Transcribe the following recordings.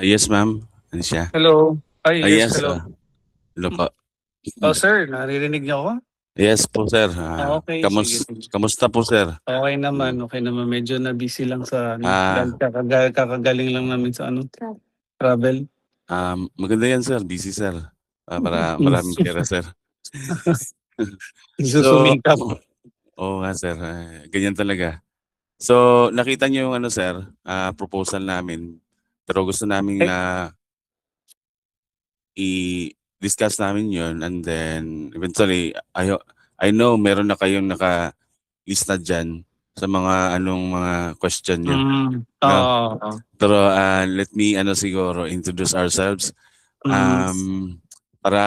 Yes ma'am, ano siya? Hello. Ay, yes, Yes, hello. hello Hmm. po. Oh, sir, naririnig niyo ako? Yes po sir, Okay, sige, sige. kamusta po sir? Okay naman, Hmm, okay naman. Medyo na busy lang sa ano, dahil ah, kakagaling lang namin sa ano, travel. maganda yan sir, busy sir. Para Hmm. maraming pera sir. So, Nagsusumikap. oo nga sir, ganyan talaga. So, nakita niyo yung ano sir, proposal namin. Pero gusto namin Eh, i-discuss namin yon, and then eventually, I know meron na kayong nakalista dyan sa mga anong mga question nyo. No? oo. Pero let me siguro introduce ourselves. Hmm. Um, para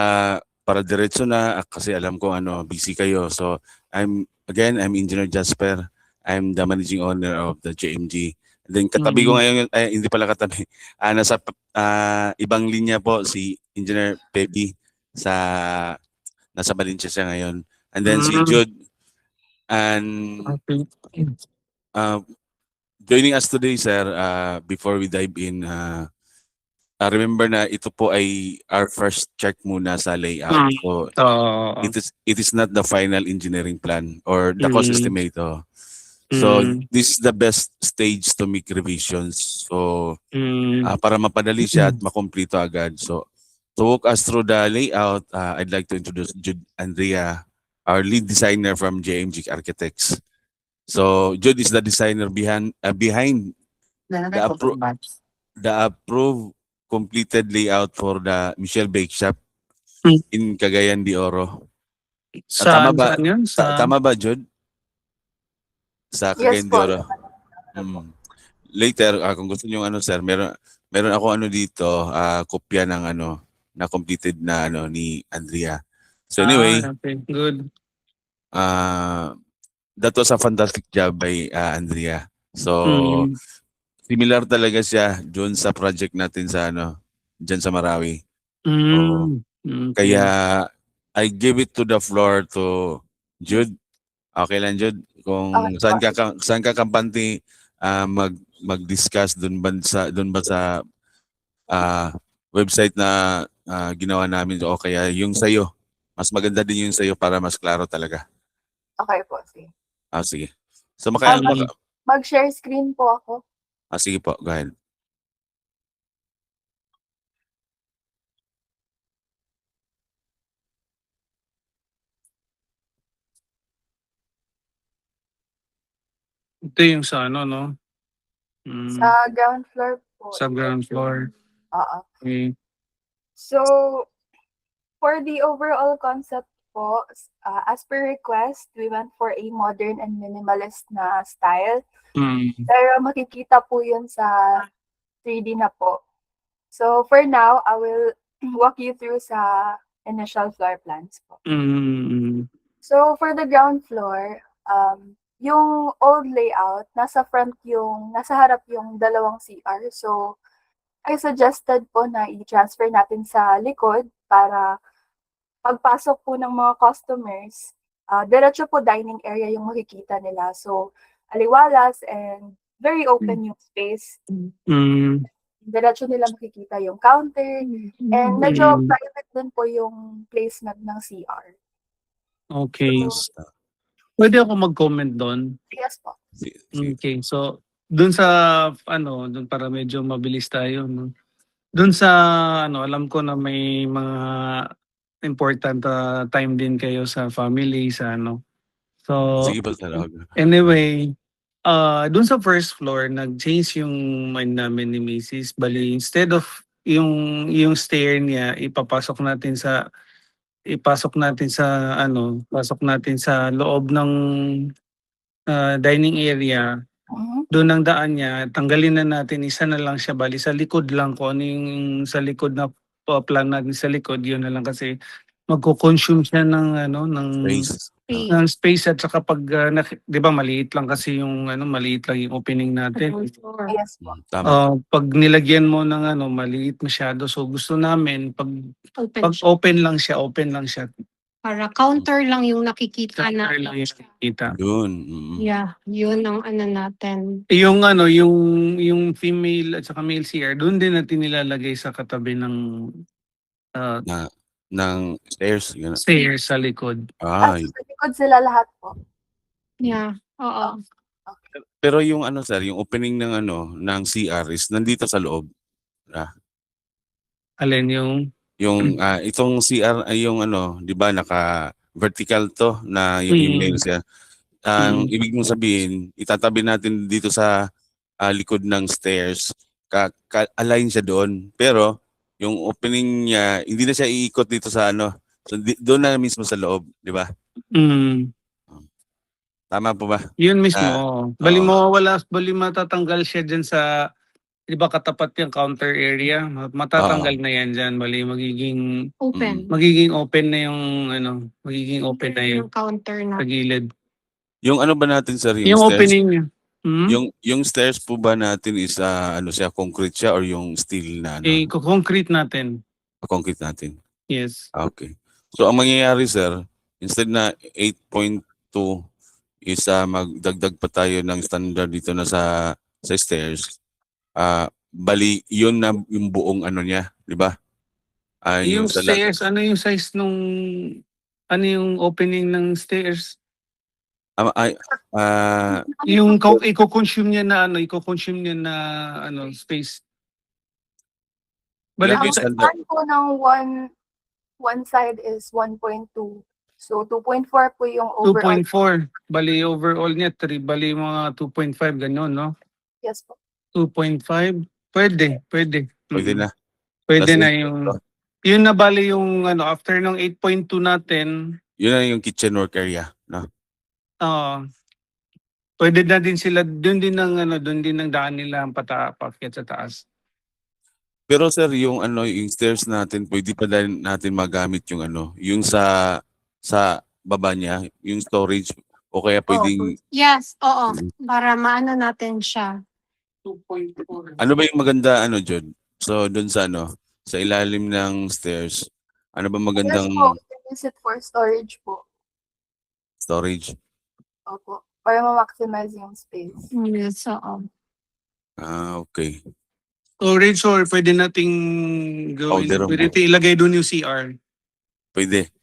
para diretso na kasi alam ko busy kayo. So I'm Engineer Jasper. I'm the managing owner of the JMG. And then katabi ko Hmm. ngayon, hindi pala katabi. Nasa ibang linya po si Engineer Pepe sa nasa Valencia siya ngayon. And then si Hmm. Jude, and Okay. uh, joining us today sir, before we dive in, remember na ito po ay our first check muna sa layout. Hmm. So Oo. it is not the final engineering plan or the cost Hmm. estimate. So Hmm. this is the best stage to make revisions. So Hmm. para mapadali siya at makumpleto agad. So to walk us through the layout, I'd like to introduce Jude Andrea, our lead designer from JMG Architects. So Jude is the designer behind the appro- the approved completed layout for the Michelle Bake Shop in Cagayan de Oro. Tama Saan, ba? saan yun? Sa... Tama ba, Jude? Sa Yes Cagayan de po, Oro. Mm. Later, kung gusto niyo sir, meron ako dito, kopya ng na completed na ni Andrea. So Ah, anyway, okay, good. uh, that was a fantastic job by Andrea. So Hmm. similar talaga siya doon sa project natin sa diyan sa Marawi. Oo. Hmm. Kaya Okay. I give it to the floor to Jude. Okay lang Jude, okay kung po. saan ka kampante mag-discuss doon ba sa ah, website na ginawa namin, o kaya yung sa'yo. Mas maganda din yung sa'yo para mas klaro talaga. Okay po, sige. Sige. So maka, Mag Hmm. mag-share screen po ako. sige po, go ahead. Ito yung sa ano, no? Sa Hmm. ground floor po. Sa ground floor. Oo. Okay. So, for the overall concept po, as per request, we went for a modern and minimalist na style. Hmm. Pero makikita po yun sa 3D na po. So, for now, I will walk you through sa initial floor plans po. Hmm. So, for the ground floor, yung old layout, nasa harap yung dalawang CR. So, I suggested po na i-transfer natin sa likod para pagpasok po ng mga customers, diretso po dining area yung makikita nila. So, aliwalas and very open yung space. Hmm. Diretso nila makikita yung counter and medyo Hmm. private din po yung placement ng CR. Okay. So, Pwede ako mag-comment doon? yes po. Sige. Okay. So, doon sa ano, doon para medyo mabilis tayo, no? Doon sa ano, alam ko na may mga important time din kayo sa family, sa ano. So, Sige po sir. anyway, doon sa first floor, nag-change yung mind namin ni Mrs. Bali, instead of yung stair niya, pasok natin sa loob ng dining area. Mhm. Doon ang daan niya, tanggalin na natin, isa na lang siya, bali sa likod lang, kung ano yung sa likod na plan natin sa likod, yun na lang kasi magko-consume siya ng ano Space. ng space, at saka pag 'di ba maliit lang kasi yung ano, maliit lang yung opening natin. Yes po. Tama po. Pag nilagyan mo ng ano, maliit masyado. So gusto namin pag open lang siya, Para counter lang yung nakikita Counter natin. lang yung kita. Yun. Yeah, yun ang ano natin. Yung ano, yung female at saka male CR, doon din natin nilalagay sa katabi ng Na, ng stairs. Yun. stairs sa likod. Ah, Sa likod sila lahat po. Yeah, oo. pero yung ano sir, yung opening ng ano, ng CR is nandito sa loob. Alin yung Yung itong CR ay yung ano, 'di ba naka vertical to na yung email siya. Ang ibig mong sabihin, itatabi natin dito sa likod ng stairs. Align siya doon. Pero yung opening niya, hindi na siya iikot dito sa ano. So doon na mismo sa loob, 'di ba? Tama po ba? yun mismo. Bali oo. bali matatanggal siya diyan sa 'di ba katapat yung counter area, matatanggal na yan diyan, bali Open. magiging open na yung ano, magiging open na yung Yung counter na. sa gilid. Yung ano ba natin sir, Yung stairs? opening niya. Yung stairs po ba natin is ano siya, concrete siya or yung steel na ano? Concrete natin. Concrete natin. Yes. Okay. So ang mangyayari sir, instead na 8.2 is magdagdag pa tayo ng standard dito na sa stairs. Bali yun na yung buong ano niya, di ba? Yung sa stairs, ano yung size nung ano yung opening ng stairs? Yung i-consume niya na space. Bali Ilan Ang yung standard? span po ng one side is 1.2. So 2.4 po yung overall. 2.4. Bali overall niya 3, bali mga 2.5 ganun, no? Yes po. 2.5. Pwede. Pwede na. Pwede Plus na yung yun na bali yung ano after ng 8.2 natin. Yun na yung kitchen work area, no? Pwede na din sila doon din ng daan nila ang paakyat sa taas. Pero sir, yung ano, yung stairs natin, pwede pa din natin magamit yung ano, yung sa baba niya, yung storage o kaya pwedeng Yes, oo. Para maano natin siya. 2.4. ano ba yung maganda ano, Jod? So doon sa ano, sa ilalim ng stairs, ano ba magandang Yes po, we can use it for storage po. storage? Opo. Para ma-maximize yung space. Yes, oo. Okay. Storage or pwede nating gawin. Powder room. Pwede nating ilagay doon yung CR. Pwede.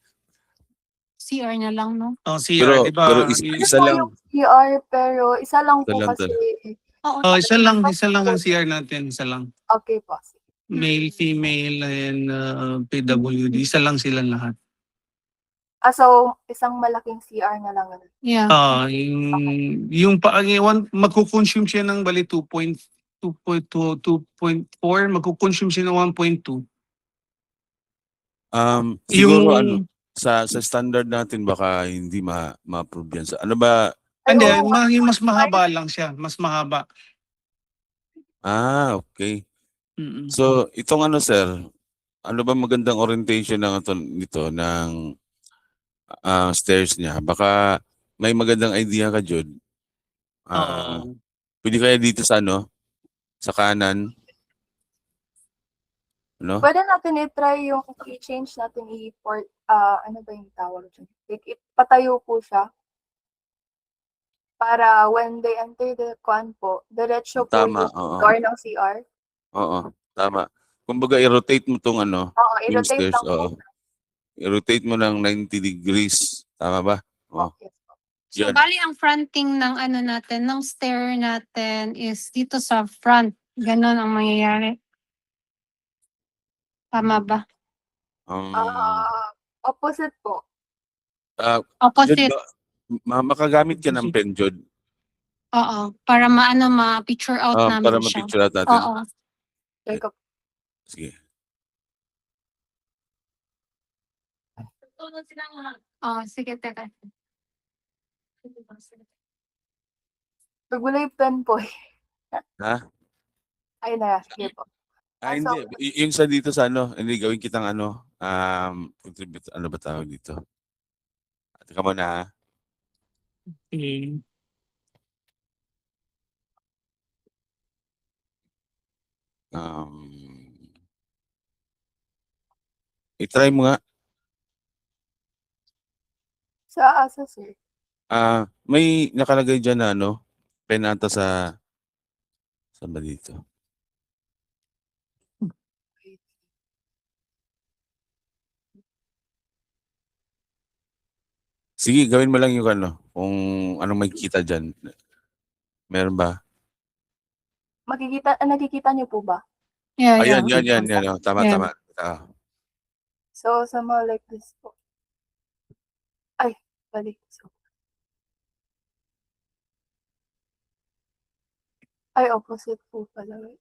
CR na lang, no? CR, di ba? Pero isa Po lang. yung CR, pero isa lang Isa po lang kasi. Oo. Isa lang ang CR natin, isa lang. Okay po. Male, female, and PWD. Isa lang silang lahat. So, isang malaking CR na lang. Yeah. Magkukonsume siya ng bali 2.4, magkukonsume siya ng 1.2. Siguro ano, sa standard natin baka hindi ma-approve yan. Ano ba? Hindi, mas mahaba lang siya. Mas mahaba. Okay. Mm-mm. So, itong ano sir, ano ba magandang orientation nito ng stairs niya? Baka may magandang idea ka, Jud. Pwede kaya dito sa ano, sa kanan? Ano? Pwede natin i-try yung i-change natin i-port, ano ba yung tawag dyan? Ipatayo po siya. Para when they enter the kwan po, diretso po Tama, yung oo. door ng CR. Oo, tama. Kumbaga i-rotate mo tong ano, Oo, yung i-rotate stairs, lang po. I-rotate mo ng 90 degrees. Tama ba? Okay. So, Yan. bali ang fronting ng ano natin, ng stair natin is dito sa front. Ganon ang mangyayari. Tama ba? Opposite po. Opposite. Jud, makagamit ka ng pen, Jud. Oo. Para ma-picture out namin Para siya. ma-picture out natin. Oo. Sige. Sige, teka. Wala yung pen po. Ha? Ay na, sige po. Hindi. Yung sa dito sa ano, hindi gawin kitang ano, contribute, ano ba tawag dito? Teka muna ha. I-try mo nga. Sa asa, sir? May nakalagay diyan na ano, pen ata sa saan ba dito? Sige, gawin mo lang yung ano, kung anong makikita diyan. Meron ba? Nakikita niyo po ba? Yeah, Ayan, yeah. yan. Oh, tama, Yeah. tama. So, sa mga like this po. Ay, balik. So, ay, opposite po pala. Wait.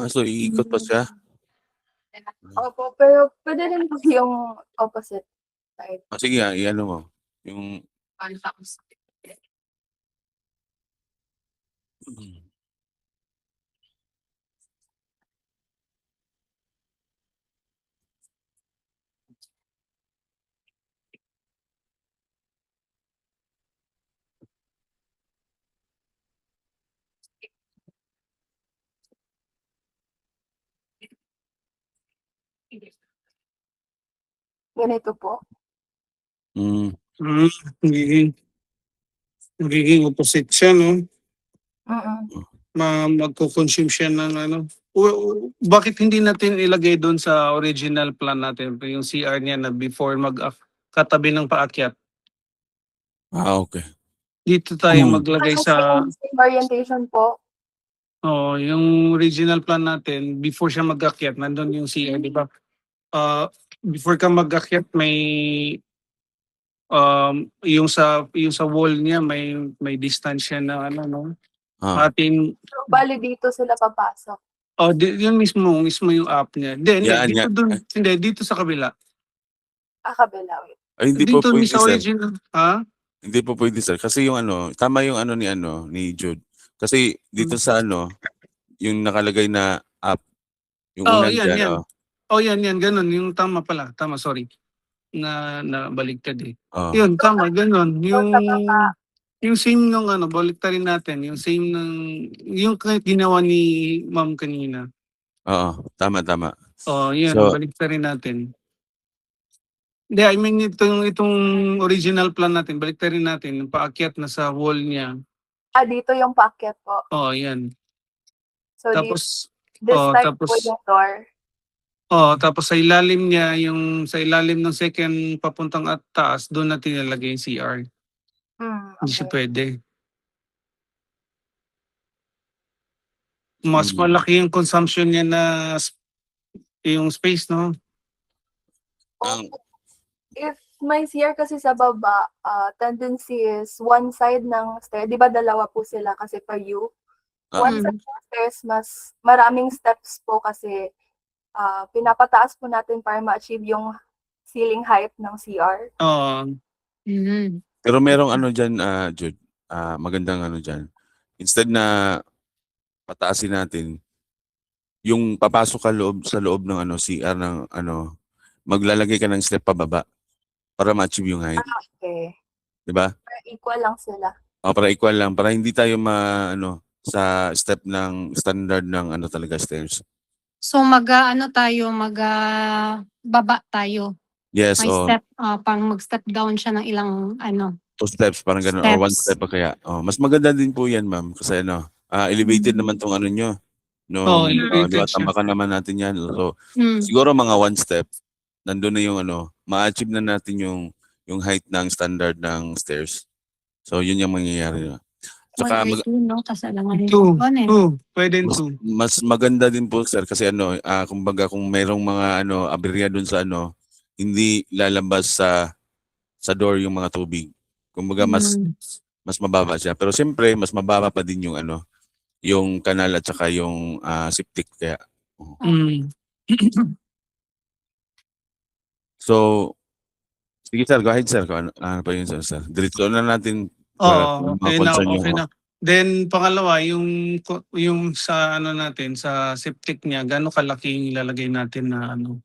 So iikot pa siya? Opo, pero pwede rin po yung opposite side. Sige nga, i-ano mo. Yung Ganito po. mm, Magiging opposite siya, no? Mm-mm. Magko-consume siya ng ano. Bakit hindi natin ilagay doon sa original plan natin, yung CR niya na before katabi ng paakyat? okay. Dito tayo Hmm. maglagay sa Same orientation po. yung original plan natin before siya mag-akyat, nandun yung CR, di ba? Before ka mag-akyat, may yung sa wall niya may distance siya na ano, no? Ah, Atin So, bali dito sila papasok. yun mismo yung app niya. Hindi, Yan, dito yan. doon, hindi dito sa kabila. Kabila. Wait. Ay, hindi po Dito pwede, sa sir. original, ha? Hindi po pwede, sir. Kasi yung ano, tama yung ano ni Jude. Kasi dito sa ano, yung nakalagay na app, yung unang Yan, dyan, yan. Yan, ganun. Yung tama pala. Tama, sorry. Nabaligtad eh. oh. Yun, tama, ganun. Sa baba. Yung same nung ano, baliktarin natin. Yung same yung ginawa ni ma'am kanina. Oo, tama. Yan, So- baliktarin natin. Hindi, I mean, itong original plan natin, baliktarin natin. Yung paakyat na sa wall niya. Dito yung paakyat po. Yan. So, Tapos, this side tapos, po yung door. tapos sa ilalim niya, sa ilalim ng second papuntang at taas, doon natin ilalagay yung CR. Hindi siya Okay. pwede. Mas Mm. malaki yung consumption niya na yung space, no? Ang- If may CR kasi sa baba, tendency is one side ng stair. Di ba dalawa po sila kasi per U? One side ng stairs, mas maraming steps po kasi pinapataas po natin para ma-achieve yung ceiling height ng CR. Mhm. Pero merong ano dyan, Jude, magandang ano dyan. Instead na pataasin natin, yung papasok ka sa loob ng ano, CR ng ano, maglalagay ka ng step pababa para ma-achieve yung height. Okay. Di ba? Para equal lang sila. Para equal lang, para hindi tayo sa step ng standard ng ano talaga stairs. So baba tayo. Yes, May step, pang mag-step down siya ng ilang 2 steps, parang ganun, or 1 steps. step pa kaya. Mas maganda din po yan, ma'am, kasi ano, elevated naman tong ano nyo. No, Elevated siya. tambakan naman natin yan. So, Mm. siguro mga 1 step, nandun na yung ano, ma-achieve na natin yung height ng standard ng stairs. So, yun yung mangyayari. Tsaka, No? Kasi alangan Two. yun. Pwede mas, two. mas maganda din po, sir, kasi ano, kumbaga kung mayroong mga ano, aberya dun sa ano, hindi lalabas sa door yung mga tubig. Kumbaga mas mababa siya. Pero siyempre, mas mababa pa din yung ano, yung kanal at saka yung septic kaya. So, sige sir, go ahead sir. Ano pa yun sir? Diretso na natin para Okay na, concern okay yung na. Then pangalawa, yung sa ano natin, sa septic niya, gaano kalaki yung ilalagay natin na ano?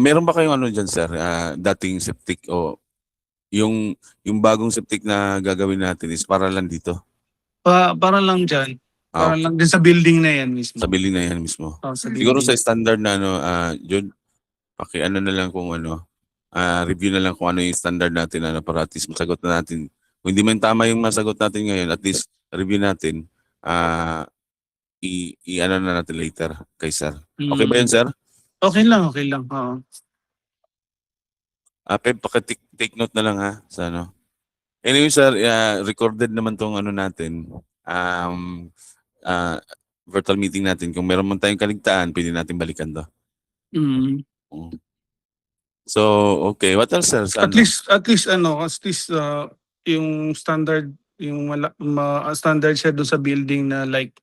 Meron ba kayong ano dyan, sir? Dating septic o yung bagong septic na gagawin natin is para lang dito? Para lang dyan. Para Okay. lang din sa building na yan mismo. Sa building na yan mismo. Oh, sa Siguro building. sa standard na ano, Jud, ano na lang kung ano, review na lang kung ano yung standard natin ano, para at least masagot na natin. Kung hindi man tama yung masagot natin ngayon, at least review natin. Ano na natin later kay sir. Okay ba yun, sir? Okay lang, okay lang. Oo. Pep, take note na lang ha sa ano. Anyway, sir, recorded naman tong ano natin. Virtual meeting natin. Kung meron man tayong kaligtaan, pwede natin balikan to. Mm. So, okay. What else, sir? Sa At least yung standard standard siya doon sa building na like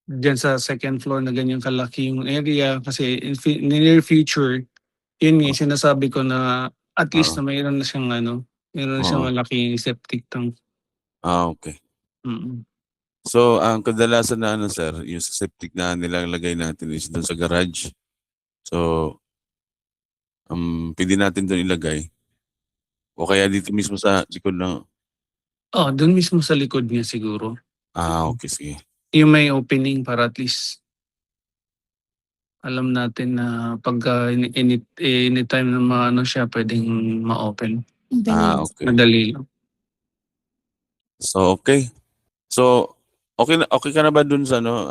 diyan sa second floor na ganyan kalaki yung area kasi in near future yun nga yung sinasabi ko na at least na mayroon na siyang mayroon na siyang malaking septic tank. Okay. Mm. So, ang kadalasan na ano, sir, yung septic na nilalagay natin is doon sa garage. So, pwede natin doon ilagay. O kaya dito mismo sa likod ng... Oh, doon mismo sa likod niya siguro. Okay, sige. Yung may opening para at least alam natin na pagka anytime na maano siya pwedeng ma-open. Okay. Madali lang. So, okay. So, okay ka na ba dun sa ano,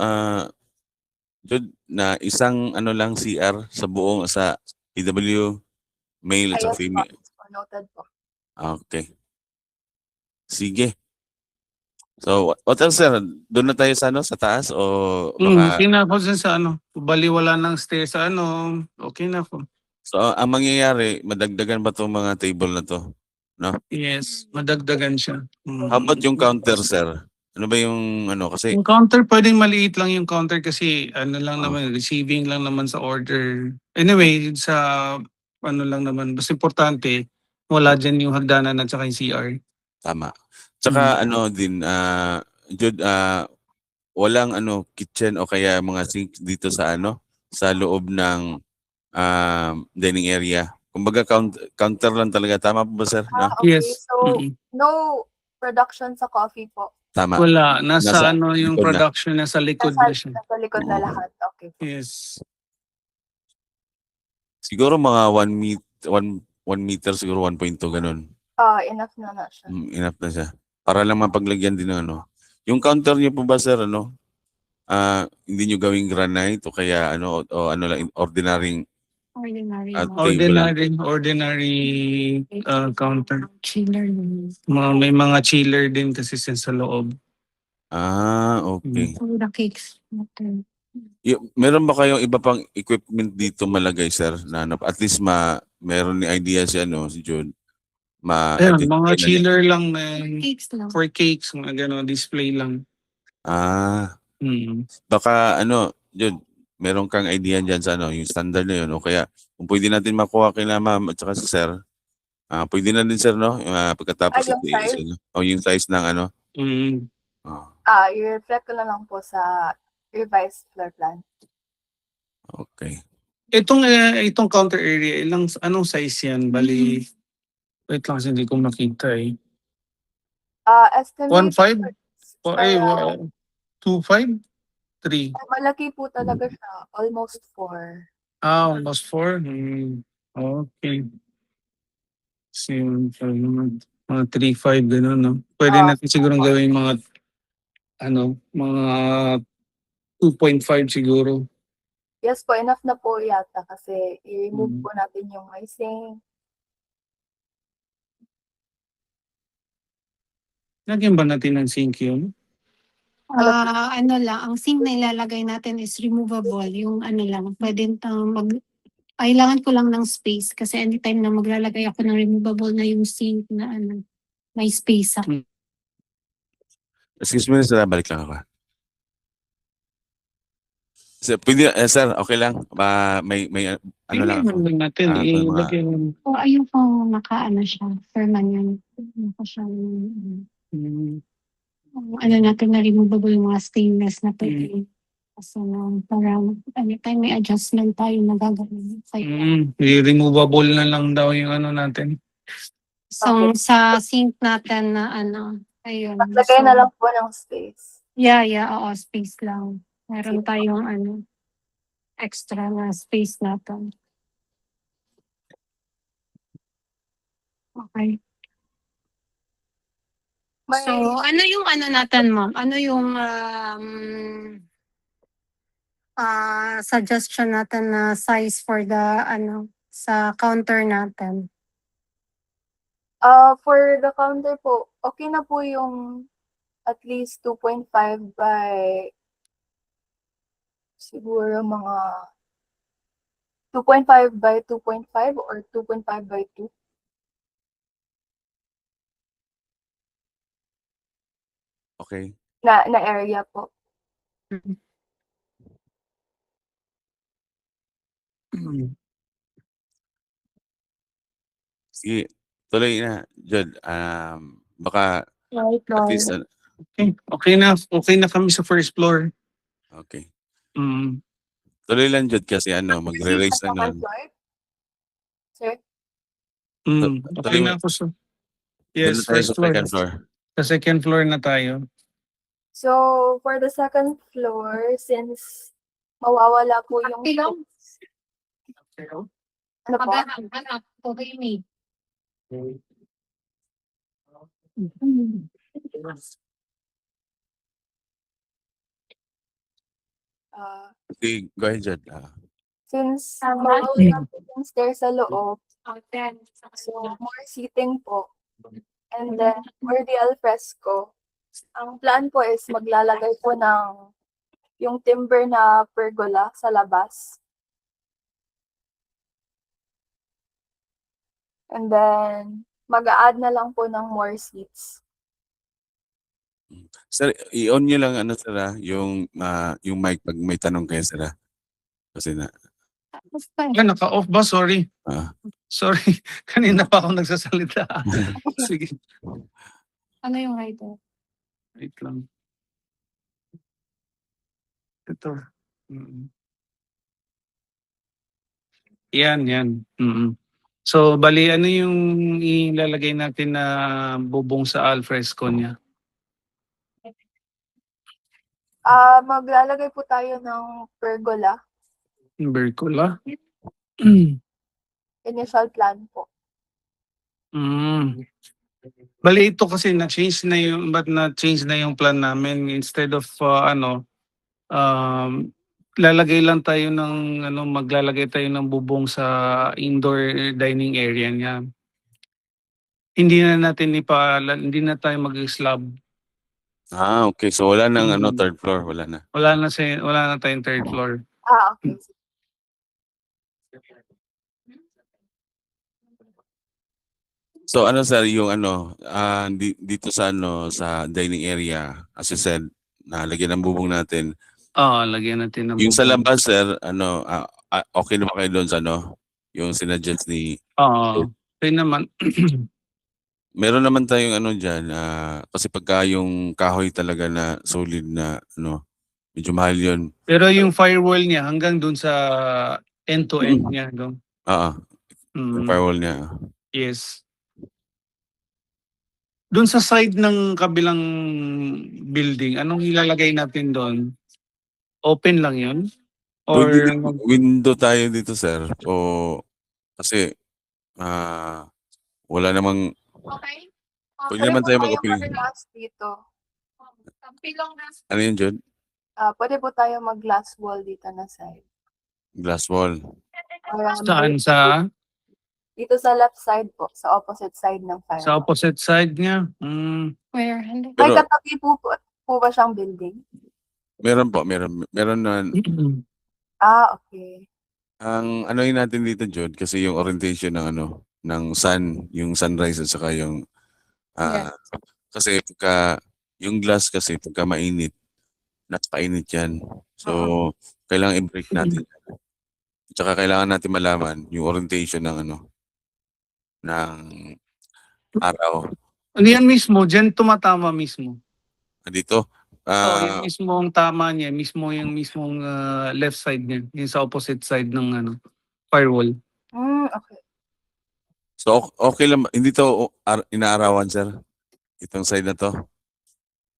Jude, na isang ano lang CR sa buong sa PW, male at Ayos female? po. Noted po. Okay. Sige. So, what else, sir? Doon na tayo sa ano, sa taas o baka... Okay na ako sa baliwala ng stay sa okay na ako. So, ang mangyayari, madagdagan ba itong mga table na to? Yes, madagdagan siya. How about yung counter, sir? Ano ba yung ano? Kasi, Yung counter, pwedeng maliit lang yung counter kasi naman, receiving lang naman sa order. Anyway, sa lang naman, basta importante, wala dyan yung hagdanan at saka yung CR. tama. Tsaka ano din, Jude, walang ano, kitchen o kaya mga sink dito sa ano, sa loob ng dining area. Kumbaga counter lang talaga. Tama po ba, sir? No? Okay. Yes. So, no production sa coffee po. Tama. Wala, nasa Nasa yung likod na. production, nasa likod na siya. Nasa likod na lahat. Okay. Yes. Siguro mga 1 meter, siguro 1.2, ganun. Enough na siya. Enough na siya. Para lang mapaglagyan din ng ano. Yung counter niyo po ba, sir, ano? Hindi niyo gawing granite o kaya ano, o ano lang, ordinary Ordinary. table lang. Ordinary counter. Chiller. May mga chiller din kasi sa loob. Okay. For the cakes. natin. Meron ba kayong iba pang equipment dito malagay, sir? Na at least meron ni idea si ano, si June. Ayan, mga identify na niya. chiller lang na Cakes lang. for cakes, mga gano'n, display lang. Baka ano, June, meron kang idea dyan sa ano, yung standard na yun. O kaya, kung pwede natin makuha kila ma'am at saka si sir, pwede na din, sir, no? Pagkatapos Yung size? yung size ng ano. I-reflect ko na lang po sa revised floor plan. Okay. Itong counter area, anong size yan? Bali, wait lang kasi hindi ko makita eh. Estimate 1.5? O around- 2.5? 3? malaki po talaga siya. Almost 4. Almost 4? Okay. Kasi mga 3.5 gano'n, no? Pwede natin siguro gawin mga 2.5 siguro. Yes po, enough na po yata kasi i-remove po natin yung icing. Lagyan ba natin ng sink yun? Ang sink na ilalagay natin is removable. Yung lang, pwede kailangan ko lang ng space kasi anytime na maglalagay ako ng removable na yung sink na may space ako. Excuse me, sir, balik lang ako. Sir, pwede, sir, okay lang. May ano lang ako. Natin, ilagay mo. O ayun po siya, permanent. Ano pa siyang, Mm. ano natin na removable yung mga stainless na pwede. Kasi parang anytime may adjustment tayo na gagawin. I-removable na lang daw yung ano natin. So, sa sink natin na ano, ayun. Maglagay na lang po ng space. Yeah, oo, space lang. Meron tayong ano, extra na space natin. Okay. May, So, ano yung ano natin, ma'am? Ano yung suggestion natin na size for the ano sa counter natin? for the counter po, okay na po yung at least 2.5 by siguro mga 2.5 by 2.5 or 2.5 by 2. Okay. Na area po. Sige, tuloy na, Jud. Baka at least, Okay na kami sa first floor. okay. Mm. Tuloy lang, Jud, kasi magre-raise na Second nun. floor? Sir? Okay na ako sa Doon na yes, tayo first sa floor. second floor. Sa second floor na tayo. So, for the second floor, since mawawala po yung... Pilong? Ano po? Anak, okay me. ah, Okay, go ahead, Jud. since Tama. mawawala po yung stairs sa loob, Then, so more seating po. And then, for the alfresco, ang plan po is maglalagay po ng yung timber na pergola sa labas. And then, mag-a-add na lang po ng more seats. Sir, i-on nyo lang yung mic pag may tanong kayo, sir. Kasi Naka-off ba? Sorry. ah. Sorry. Kanina pa ako nagsasalita. Sige. ano yung writer? Wait lang. Ito. Mm. Yan. So, bali, ano yung ilalagay natin na bubong sa alfresco niya? Maglalagay po tayo ng pergola. Bercola? Initial plan po. Bali, ito kasi na-change na yung plan namin. Instead of lalagay lang tayo maglalagay tayo ng bubong sa indoor dining area niya. Hindi na tayo mag-slab. Okay. So wala nang third floor, wala na. Wala na tayong third floor. Okay. So sir, yung dito sa sa dining area, as you said, nalagyan ng bubong natin. Lagyan natin ng Yung sa bubong. labas, sir, okay na ba kayo doon sa yung sinuggest ni... Okay naman. Meron naman tayong dyan, kasi pagka yung kahoy talaga na solid na medyo mahal yun. Pero yung firewall niya hanggang dun sa end-to-end niya. No? Yung firewall niya. Yes. Doon sa side ng kabilang building, anong ilalagay natin doon? Open lang yun? Or Window tayo dito, sir. Kasi wala namang... Okay. Pwede naman tayo mag-open. Mag-glass dito. Pilong na. Ano yun, Jud? Pwede po tayo mag-glass wall dito na side. Glass wall. saan sa? Dito sa left side po, sa opposite side ng firewall. Sa opposite side niya? Where? May Pero- katabi po ba siyang building? Meron po, meron na. Okay. Ang yun natin dito, Jud, kasi yung orientation ng sun, yung sunrise at saka yung kasi yung glass kasi pagka mainit, napainit yan. So, kailangan i-break natin. Tsaka kailangan natin malaman yung orientation ng araw. Ano yan mismo, dyan tumatama mismo. Dito. Yung mismong tama niya, mismo yung mismong left side niya, yung sa opposite side ng firewall. Okay. So okay lang, hindi to inaarawan, sir. Itong side na to.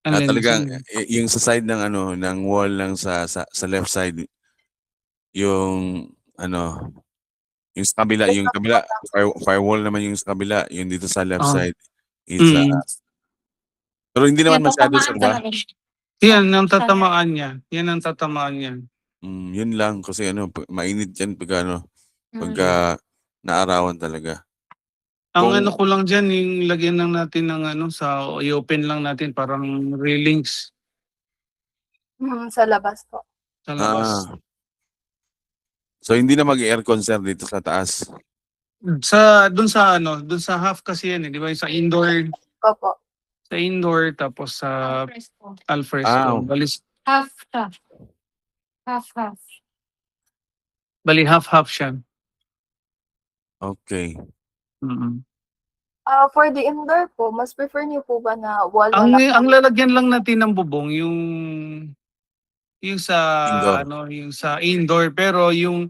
Alin, Talagang saan? yung sa side ng ng wall lang sa left side, yung yung sa kabila, yung kabila firewall naman yung sa kabila, yung dito sa left Ah. side is pero hindi naman Kaya masyado, tatamaan sir, ba? talaga siya. Yan ang tatamaan niya. Yan ang tatamaan niya. Yun lang kasi mainit yan pagka naarawan talaga. Ang Kung ko lang dyan, yung lagyan lang natin ng i-open lang natin parang railings Sa labas po. sa labas. so hindi na mag-aircon, sir, dito sa taas. Dun sa half kasi yan, di ba? Sa indoor, Opo. tapos sa Alfresco. alfresco. Half, half. Half, half. Bali half siya. Okay. Mm. For the indoor po, mas prefer niyo po ba na wall na Ang lang? ang lalagyan lang natin ng bubong yung sa Indoor. yung sa indoor, pero yung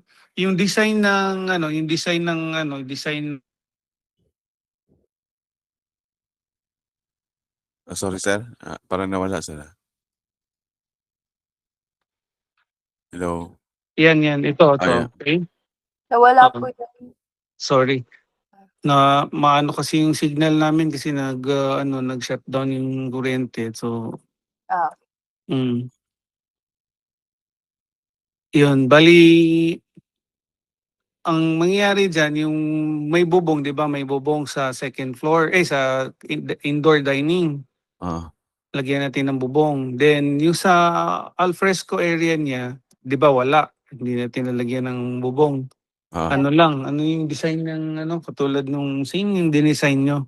design ng design Sorry, sir. Parang nawala, sir. Hello. yan ito Yeah. okay. Nawala po yun. Sorry. Na maano kasi yung signal namin kasi nag-shutdown yung kuryente. So, Ah. Yun, bali ang mangyayari diyan yung may bubong, 'di ba? May bubong sa second floor, sa indoor dining. Lagyan natin ng bubong. Then yung sa alfresco area niya, 'di ba wala. Hindi natin nalagyan ng bubong. Ano yung design ng katulad nung yung dinesign nyo.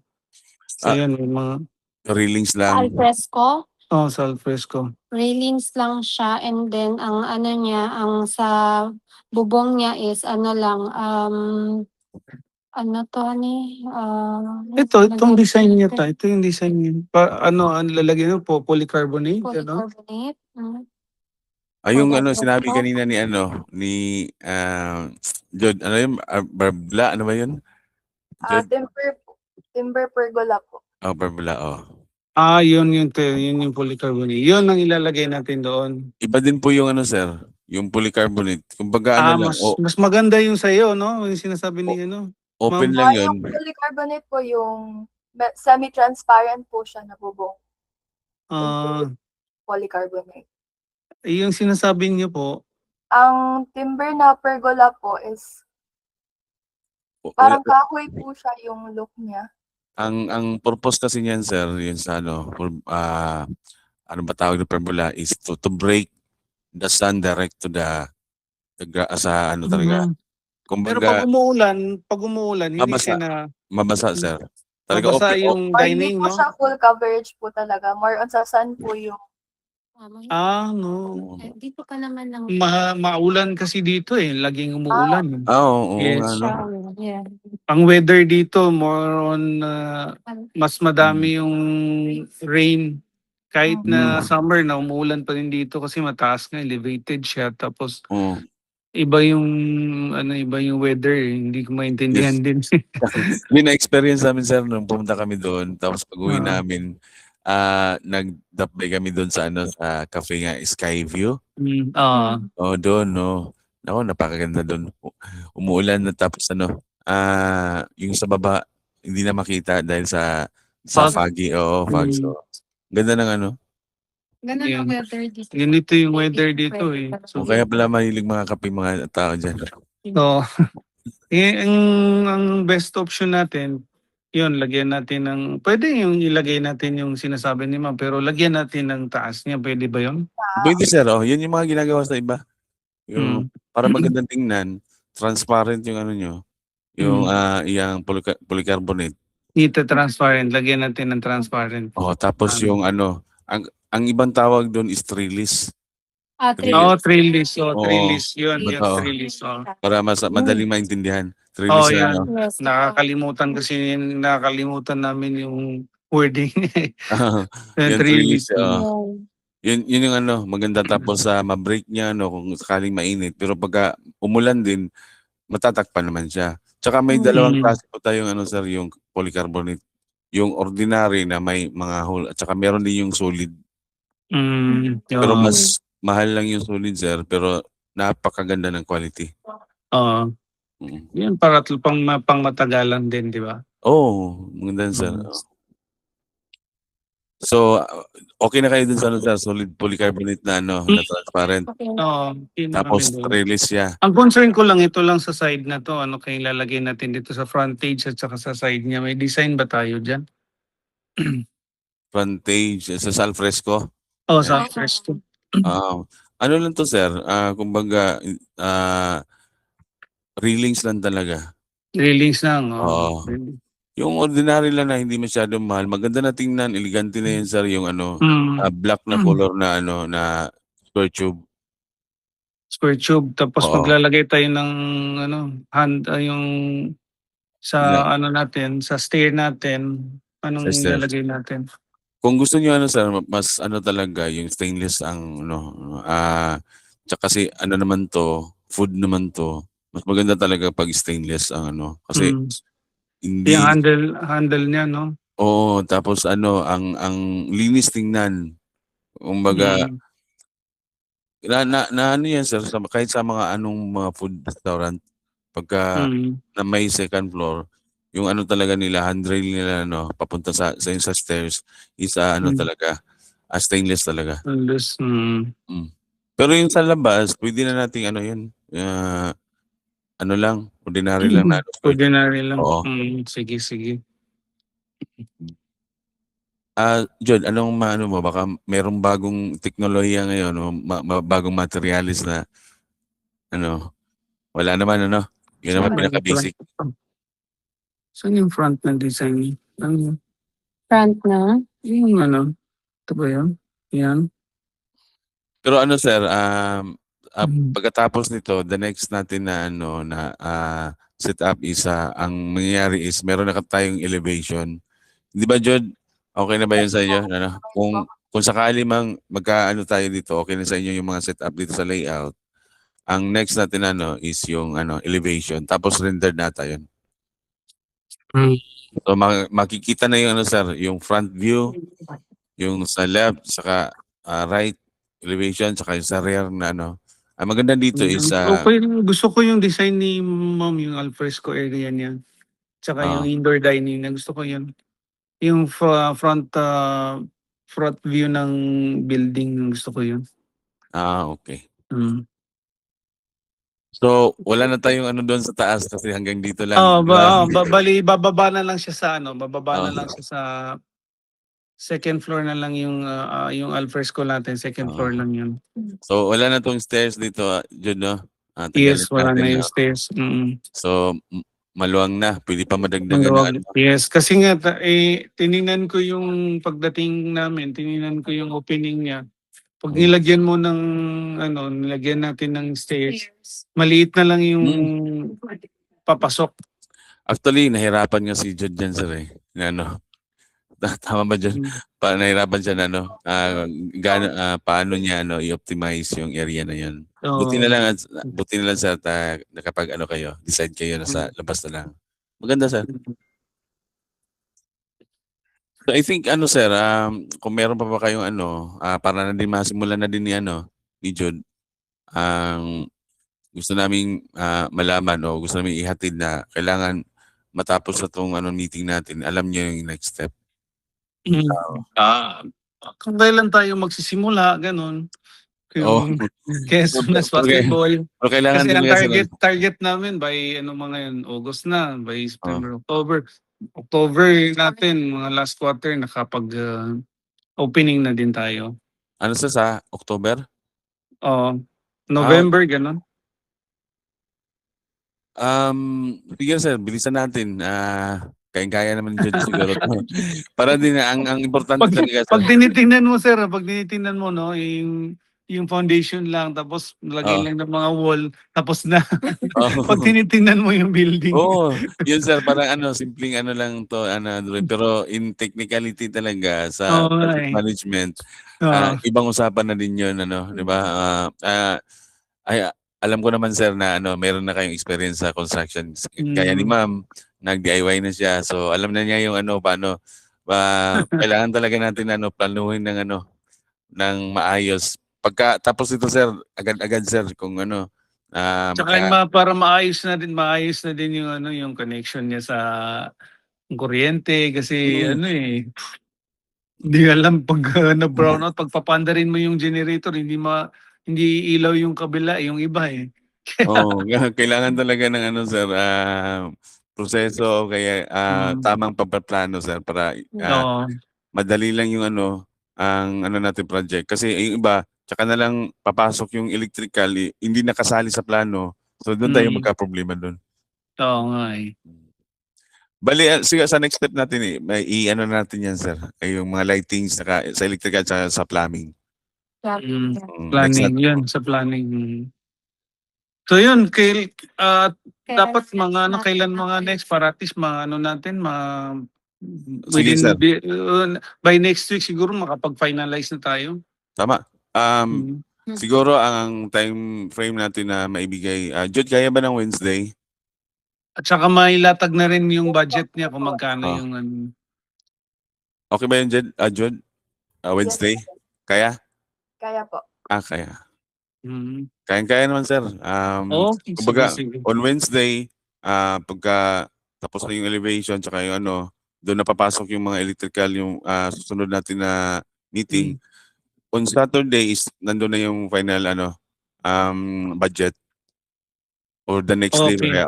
So yun, yung mga Railings lang. Alfresco. sa alfresco. Railings lang siya, and then ang niya, ang sa bubong niya is Itong design niya ito yung design niya. Ang lalagyan po, polycarbonate, polycarbonate. Yung Alfresco. sinabi kanina ni Jod, yun? Barbla, ano ba yun? Jod? Timber pergola po. Barbla, Yun yung polycarbonate. Yun ang ilalagay natin doon. Iba din po yung sir, yung polycarbonate. Kumbaga mas maganda yung sa'yo, no? Yung sinasabi ni open ma'am. lang yun. Yung polycarbonate po yung semi-transparent po siya na bubong. Polycarbonate. Yung sinasabi niyo po, Ang timber na pergola po is parang kahoy po siya yung look niya. Ang purpose kasi niyan, sir, yun sa ano ba tawag na pergola is to break the sun direct to the talaga. pero Kumbaga, pag umuulan, hindi mabasa. siya na Mabasa, sir. Talaga mabasa open. yung Or dining, hindi po no? siya full coverage po talaga. More on sa sun po yung No. Dito ka naman lang. Maulan kasi dito laging umuulan. Oo, Yes. Yeah. Ang weather dito more on mas madami yung rain. Kahit na summer na umuulan pa rin dito kasi mataas nga, elevated siya. Tapos iba yung weather, hindi ko maintindihan din. May na-experience namin, sir, nung pumunta kami doon. Tapos pag-uwi namin, nag-dapay kami doon sa sa cafe nga, Skyview. Doon, no. Ako, napakaganda doon. Umuulan na tapos yung sa baba, hindi na makita dahil sa foggy. Fog. So, ganda ng Ganun ang weather dito. Ganito yung weather dito So, kaya pala mahilig mga kape mga tao dyan. Ang best option natin, yun, lagyan natin pwede yung ilagay natin yung sinasabi ni ma'am, pero lagyan natin ng taas niya, pwede ba yun? Pwede, sir, yun yung mga ginagawa sa iba. Yung, para magandang tingnan, transparent yung nyo, yung yung polycarbonate. Transparent, lagyan natin ng transparent. Tapos yung ang ibang tawag doon is trellis. Trellis. Yun, trellis. Para madaling maintindihan. Trellis Nakakalimutan namin yung wording. Yung Release. release, oo. Wow. Yun yung ano, maganda tapos ma-break niya no kung sakaling mainit. Pero pagka umulan din, matatakpan naman siya. Tsaka may dalawang Mm. klase po tayong ano sir, yung polycarbonate. Yung ordinary na may mga hole at saka meron din yung solid. Pero Oo. mas mahal lang yung solid sir, pero napakaganda ng quality. Oo. Mm. Yun para pang matagalan din, di ba? Oo, maganda sir. Mm. So, okay na kayo dun sa ano, sir, solid polycarbonate na ano, na transparent. Okay. Oo. Yun na Tapos kami doon. release siya. Ang concern ko lang, ito lang sa side na to, ano kayong lalagay natin dito sa frontage at saka sa side niya. May design ba tayo dyan? Frontage sa alfresco. Oh, sa fresco. Ano lang to sir, kumbaga railings lang talaga. Railings lang. Oo. Yung ordinary lang na hindi masyadong mahal, maganda na tingnan, elegante na yan sir, yung ano, black na color na ano, na square tube. Square tube. Tapos Oo. maglalagay tayo ng ano, yung sa ano natin, sa stair natin. Anong Sa stairs. ilalagay natin? Kung gusto niyo ano sir, mas ano talaga, yung stainless ang ano, tsaka kasi ano naman to, food naman to, mas maganda talaga pag stainless ang ano, kasi hindi, Yung handle niya, no? oo, tapos ano, ang linis tingnan. Kumbaga, na ano yan sir, kahit sa mga anong mga food restaurant, pagka na may second floor, yung ano talaga nila, handrail nila ano, papunta sa stairs, is ano talaga, stainless talaga. Unless, Pero yung sa labas, pwede na nating ano yun, ano lang, ordinary lang na. ordinary lang. Oo. Sige, sige. Jod, anong maano mo? Baka merong bagong teknolohiya ngayon, no? Bagong materialis na, ano, wala naman, ano? Yun naman pinaka-basic. Saan yung front ng design niya? Ano yun? Front na. Yung ano? Ito ba yun? Yan. Pero ano, sir, pagkatapos nito, the next natin na, ano, na set up is, ang mangyayari is, meron na tayong elevation. Di ba, Jod? Okay na ba yun sa inyo? Ano? Kung sakali mang magkaano tayo dito, okay na sa inyo yung mga setup dito sa layout. Ang next natin ano is yung ano elevation, tapos rendered na tayo. So makikita na yung ano sir, yung front view, yung sa left, saka right elevation, saka yung sa rear na ano. Ang maganda dito is okay, gusto ko yung design ni Ma'am, yung alfresco area niya. Tsaka yung indoor dining na gusto ko yun. Yung front view ng building gusto ko yun. Okay. So wala na tayong ano doon sa taas kasi hanggang dito lang. Bali bababa na lang siya sa ano, bababa na lang siya sa second floor na lang yung alfresco natin, second floor lang yun. So wala na tong stairs dito, Jud, no? Yes, wala na yung stairs. So maluwang na, pwede pa madagdagan ng ano. Yes, kasi nga tiningnan ko yung pagdating namin, tiningnan ko yung opening niya. Pag nilagyan mo ng ano, nilagyan natin ng stairs, maliit na lang yung papasok. Actually, nahirapan nga si Jud dyan sir eh. Na, ano, tama ba dyan? Nahirapan siya na ano, paano niya ano, i-optimize yung area na yun. Buti na lang sa nakapag ano kayo, decide kayo na sa labas na lang. Maganda sir. So I think ano sir, kung meron pa ba kayong ano, para na din masimulan na din ni Jud, ang gusto naming malaman o gusto naming ihatid na kailangan matapos na itong meeting natin, alam niyo yung next step. Kung kailan tayo magsisimula, ganun. Kaya soon as possible. Pero kailangan kasi din ang target namin by mga yun, August na, by September, October natin, mga last quarter, nakapag opening na din tayo. Ano sa October? November, ganun. Sige sir, bilisan natin. Kaya naman dyan siguro. Para din ang importante talaga. Pag tinitingnan mo sir, pag tinitingnan mo no, yung yung foundation lang, tapos lagay Oo. lang ng mga wall, tapos na. Oo. Pag tinitingnan mo yung building. Oo, yun sir, parang simpleng lang to, drawing. Pero in technicality talaga sa Oo nga project eh. management, Oo. ibang usapan na din yun, di ba? Ay, alam ko naman sir na meron na kayong experience sa construction. Kaya ni Mm. ma'am, nag-DIY na siya. So alam na niya yung paano, kailangan talaga natin planuhin ng maayos. Pagka tapos ito sir, agad-agad sir kung Tsaka yung para maayos na din yung yung connection niya sa kuryente kasi Mm. hindi alam pag na-brown out, pag papandarin mo yung generator, hindi ilaw yung kabila, yung iba eh. Oo, kailangan talaga ng sir, proseso o kaya tamang pagpaplano sir para Oo. madali lang yung ang natin project. Kasi yung iba, tsaka na lang papasok yung electrical, hindi nakasali sa plano. So doon tayo Mm. magka-problema doon. Oo nga eh. Bali, sige, sa next step natin may natin yan sir. Ay, yung mga lightings sa electrical at sa plumbing. Mm. Next Planning natin. yun, sa planning. So yun, dapat kailan mga next para at least natin, Sige, sir. by next week siguro makapag-finalize na tayo. Tama. Mm. Siguro ang time frame natin na maibigay, Jude, kaya ba ng Wednesday? At saka mailatag na rin yung budget niya kung magkano yung Okay ba yun, Jude? Wednesday? Yes, Kaya? kaya po. Kaya. Mm. Kaya naman, sir. Okay, Kumbaga, sige. on Wednesday, pagka tapos na yung elevation, tsaka yung doon napapasok yung mga electrical, yung susunod natin na meeting. On Saturday is nandun na yung final budget or the next day. Okay. Kaya,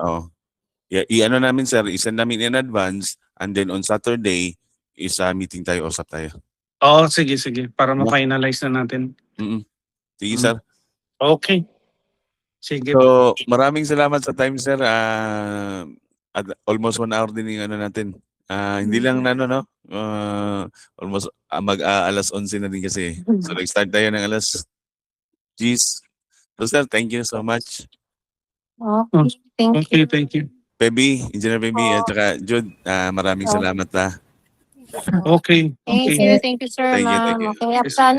namin, sir, isend namin in advance and then on Saturday is meeting tayo, usap tayo. Sige. Para No? ma-finalize na natin. Sige, sir. Okay. Sige. So, maraming salamat sa time, sir. At almost 1 hour din yung natin. Hindi lang almost alas 11 na din kasi. So, nag-start tayo ng alas 10. So, sir, thank you so much. Okay, thank you. Okay, thank you. Pebby, Engineer Pebby, at saka Jude, maraming salamat Okay. Thank you, sir, Thank you, ma'am. thank you. Okay,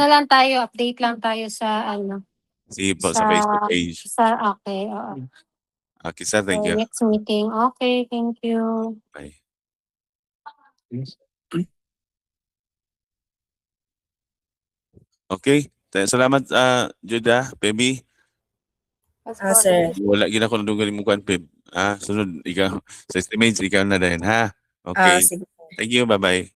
lang tayo, update lang tayo sa See you po sa Facebook page. okay, oo. Okay, sir, thank you. Next meeting. Okay, thank you. Bye. Okay. Salamat, Jude, Pebby. Sir. Wala gina ko nadunggan mo kuan, Peb. Sunod, ikaw. Sa estimates, ikaw na din, ha? Okay. Sige. Thank you, bye-bye.